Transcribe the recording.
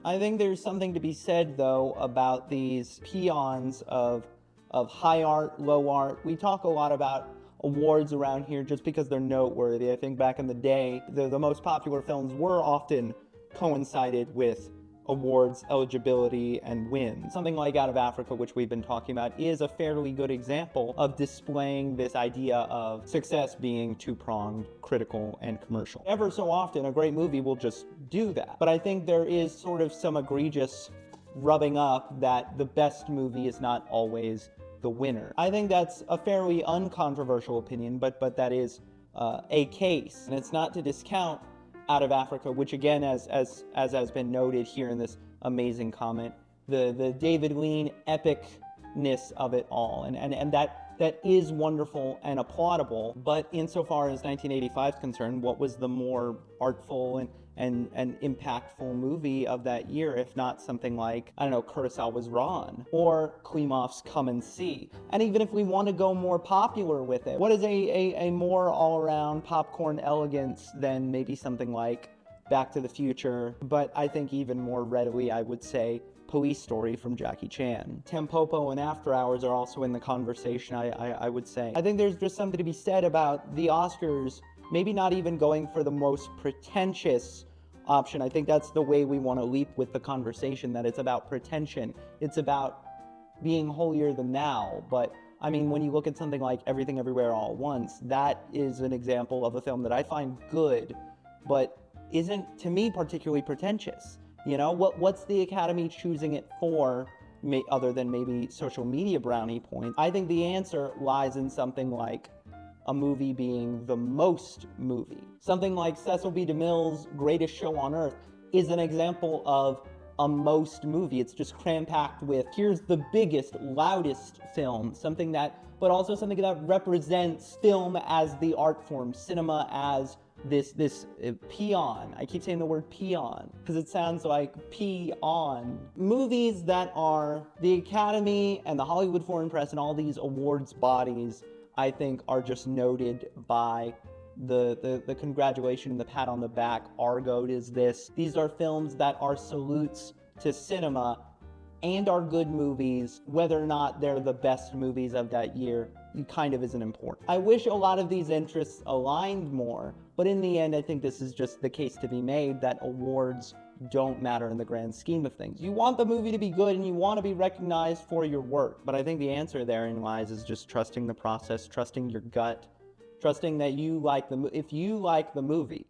I think there's something to be said, though, about these peons of high art, low art. We talk a lot about awards around here just because they're noteworthy. I think back in the day, the most popular films were often coincided with awards eligibility and wins. Something like Out of Africa, which we've been talking about, is a fairly good example of displaying this idea of success being two-pronged, critical and commercial. Ever so often, a great movie will just do that. But I think there is sort of some egregious rubbing up that the best movie is not always the winner. I think that's a fairly uncontroversial opinion, but that is a case. And it's not to discount Out of Africa, which again, as has been noted here in this amazing comment, the David Lean epicness of it all, and that is wonderful and applaudable. But insofar as 1985 is concerned, what was the more artful and impactful movie of that year, if not something like, I don't know, Kurosawa's Ran or Klimov's Come and See? And even if we want to go more popular with it, what is a more all-around popcorn elegance than maybe something like Back to the Future? But I think even more readily, I would say Police Story from Jackie Chan. Tampopo and After Hours are also in the conversation, I would say. I think there's just something to be said about the Oscars maybe not even going for the most pretentious option. I think that's the way we want to leap with the conversation, that it's about pretension. It's about being holier than thou. But I mean, when you look at something like Everything Everywhere All at Once, that is an example of a film that I find good, but isn't, to me, particularly pretentious. You know, what's the Academy choosing it for, other than maybe social media brownie points? I think the answer lies in something like a movie being the most movie. Something like Cecil B. DeMille's Greatest Show on Earth is an example of a most movie. It's just cram-packed with, here's the biggest, loudest film, something that, but also something that represents film as the art form, cinema as this peon. I keep saying the word peon because it sounds like pee on. Movies that are the Academy and the Hollywood Foreign Press and all these awards bodies, I think, are just noted by the congratulation and the pat on the back. Argo is this. These are films that are salutes to cinema and are good movies. Whether or not they're the best movies of that year, kind of isn't important. I wish a lot of these interests aligned more, but in the end, I think this is just the case to be made that awards don't matter in the grand scheme of things. You want the movie to be good and you want to be recognized for your work, but I think the answer therein lies is just trusting the process, trusting your gut, trusting that you like if you like the movie,